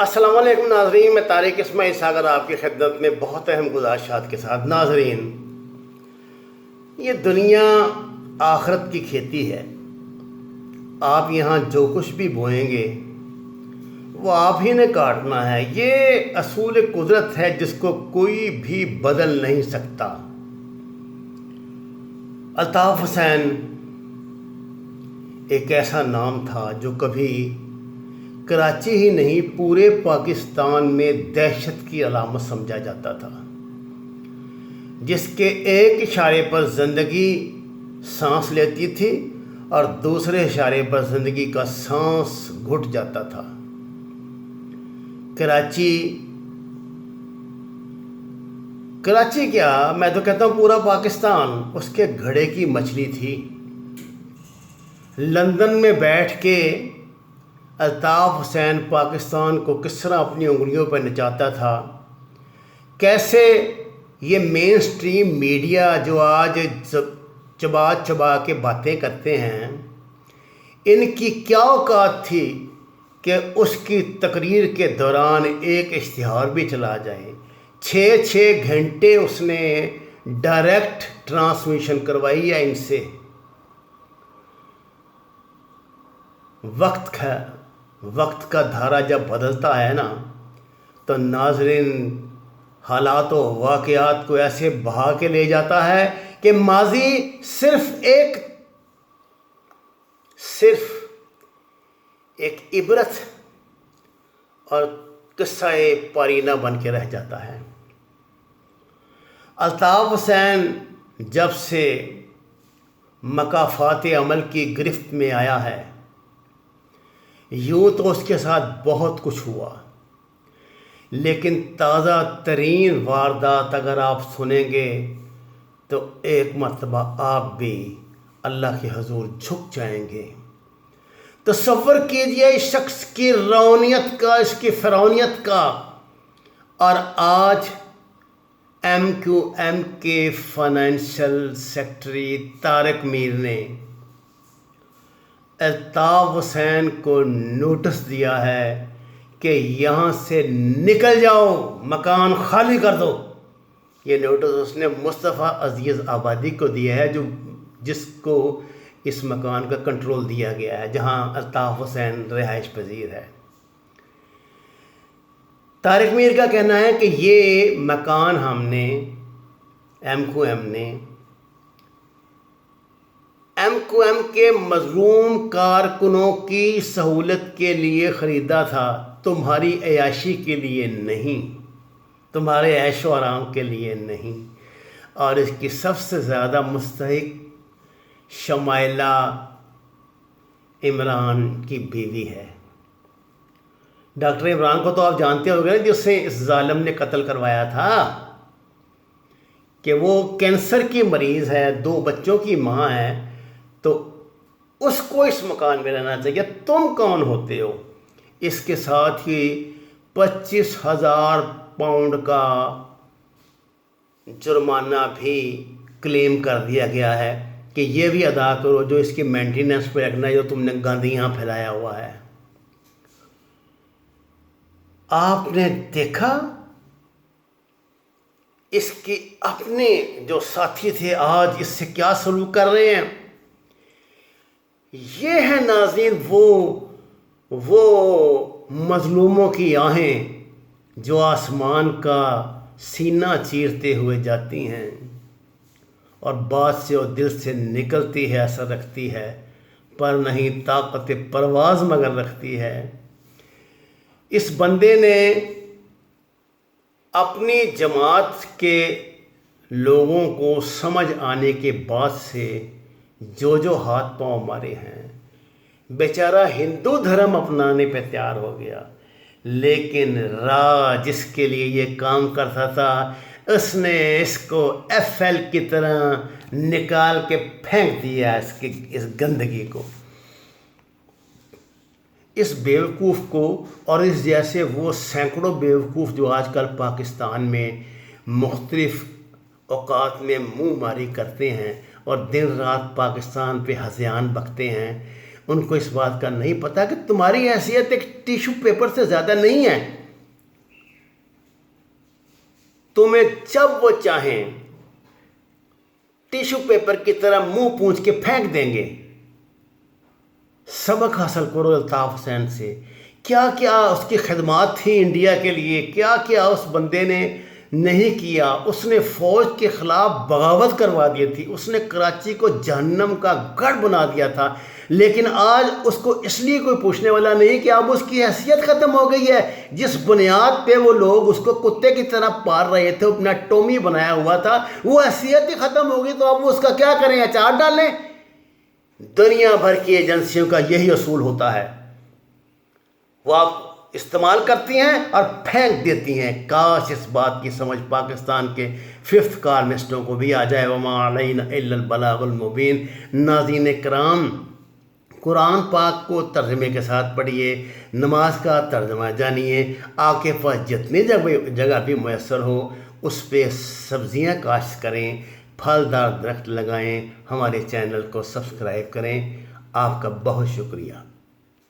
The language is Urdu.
السلام علیکم ناظرین، میں طارق اسماعیل ساگر آپ کی خدمت میں بہت اہم گزارشات کے ساتھ۔ ناظرین، یہ دنیا آخرت کی کھیتی ہے۔ آپ یہاں جو کچھ بھی بوئیں گے وہ آپ ہی نے کاٹنا ہے۔ یہ اصول قدرت ہے جس کو کوئی بھی بدل نہیں سکتا۔ الطاف حسین ایک ایسا نام تھا جو کبھی کراچی ہی نہیں پورے پاکستان میں دہشت کی علامت سمجھا جاتا تھا، جس کے ایک اشارے پر زندگی سانس لیتی تھی اور دوسرے اشارے پر زندگی کا سانس گھٹ جاتا تھا۔ کراچی کیا، میں تو کہتا ہوں پورا پاکستان اس کے گھڑے کی مچھلی تھی۔ لندن میں بیٹھ کے الطاف حسین پاکستان کو کس طرح اپنی انگلیوں پر نچاتا تھا، کیسے یہ مین سٹریم میڈیا جو آج چبا کے باتیں کرتے ہیں، ان کی کیا اوقات تھی کہ اس کی تقریر کے دوران ایک اشتہار بھی چلا جائے۔ 6 گھنٹے اس نے ڈائریکٹ ٹرانسمیشن کروائی ہے ان سے۔ وقت کا دھارا جب بدلتا ہے نا تو ناظرین حالات و واقعات کو ایسے بہا کے لے جاتا ہے کہ ماضی صرف ایک عبرت اور قصہ پارینہ بن کے رہ جاتا ہے۔ الطاف حسین جب سے مکافات عمل کی گرفت میں آیا ہے، یوں تو اس کے ساتھ بہت کچھ ہوا، لیکن تازہ ترین واردات اگر آپ سنیں گے تو ایک مرتبہ آپ بھی اللہ کے حضور جھک جائیں گے۔ تصور کیجئے اس شخص کی رونیت کا، اس کی فرعونیت کا، اور آج MQM کے فائنینشل سیکرٹری طارق میر نے الطاف حسین کو نوٹس دیا ہے کہ یہاں سے نکل جاؤ، مکان خالی کر دو۔ یہ نوٹس اس نے مصطفیٰ عزیز آبادی کو دیا ہے، جس کو اس مکان کا کنٹرول دیا گیا ہے جہاں الطاف حسین رہائش پذیر ہے۔ طارق میر کا کہنا ہے کہ یہ مکان ہم نے MQM کے مظلوم کارکنوں کی سہولت کے لیے خریدا تھا، تمہاری عیاشی کے لیے نہیں، تمہارے عیش و آرام کے لیے نہیں۔ اور اس کی سب سے زیادہ مستحق شمائلہ عمران کی بیوی ہے۔ ڈاکٹر عمران کو تو آپ جانتے ہو گے جس سے اس ظالم نے قتل کروایا تھا، کہ وہ کینسر کی مریض ہے، 2 بچوں کی ماں ہے، تو اس کو اس مکان میں رہنا چاہیے۔ تم کون ہوتے ہو؟ اس کے ساتھ ہی 25,000 پاؤنڈ کا جرمانہ بھی کلیم کر دیا گیا ہے کہ یہ بھی ادا کرو جو اس کی مینٹیننس پہ رکھنا ہے، جو تم نے گند یہاں پھیلایا ہوا ہے۔ آپ نے دیکھا اس کے اپنے جو ساتھی تھے آج اس سے کیا سلوک کر رہے ہیں۔ یہ ہے ناظرین وہ مظلوموں کی آہیں جو آسمان کا سینہ چیرتے ہوئے جاتی ہیں اور بات سے اور دل سے نکلتی ہے، اثر رکھتی ہے، پر نہیں طاقت پرواز مگر رکھتی ہے۔ اس بندے نے اپنی جماعت کے لوگوں کو سمجھ آنے کے بعد سے جو ہاتھ پاؤں مارے ہیں، بیچارہ ہندو دھرم اپنانے پہ تیار ہو گیا، لیکن جس کے لیے یہ کام کرتا تھا اس نے اس کو FL کی طرح نکال کے پھینک دیا، اس گندگی کو، اس بیوقوف کو، اور اس جیسے وہ سینکڑوں بیوقوف جو آج کل پاکستان میں مختلف اوقات میں منہ ماری کرتے ہیں اور دن رات پاکستان پہ ہذیان بکتے ہیں، ان کو اس بات کا نہیں پتہ کہ تمہاری حیثیت ایک ٹیشو پیپر سے زیادہ نہیں ہے. تمہیں جب وہ چاہیں ٹیشو پیپر کی طرح منہ پونچھ کے پھینک دیں گے. سبق حاصل کرو الطاف حسین سے. کیا کیا اس کی خدمات تھیں انڈیا کے لیے، کیا کیا اس بندے نے نہیں کیا. اس نے فوج کے خلاف بغاوت کروا دی تھی، اس نے کراچی کو جہنم کا گڑھ بنا دیا تھا، لیکن آج اس کو اس لیے کوئی پوچھنے والا نہیں کہ اب اس کی حیثیت ختم ہو گئی ہے. جس بنیاد پہ وہ لوگ اس کو کتے کی طرح پال رہے تھے، اپنا ٹومی بنایا ہوا تھا، وہ حیثیت ہی ختم ہو گئی، تو اب وہ اس کا کیا کریں؟ اچار ڈالیں؟ دنیا بھر کی ایجنسیوں کا یہی اصول ہوتا ہے، وہ آپ استعمال کرتی ہیں اور پھینک دیتی ہیں. کاش اس بات کی سمجھ پاکستان کے 5th کالمسٹوں کو بھی آ جائے. وما علینا الا البلاغ المبین. ناظرین کرام، قرآن پاک کو ترجمے کے ساتھ پڑھیے، نماز کا ترجمہ جانیے. آپ کے پاس جتنی جگہ بھی میسر ہو اس پہ سبزیاں کاشت کریں، پھلدار درخت لگائیں. ہمارے چینل کو سبسکرائب کریں. آپ کا بہت شکریہ.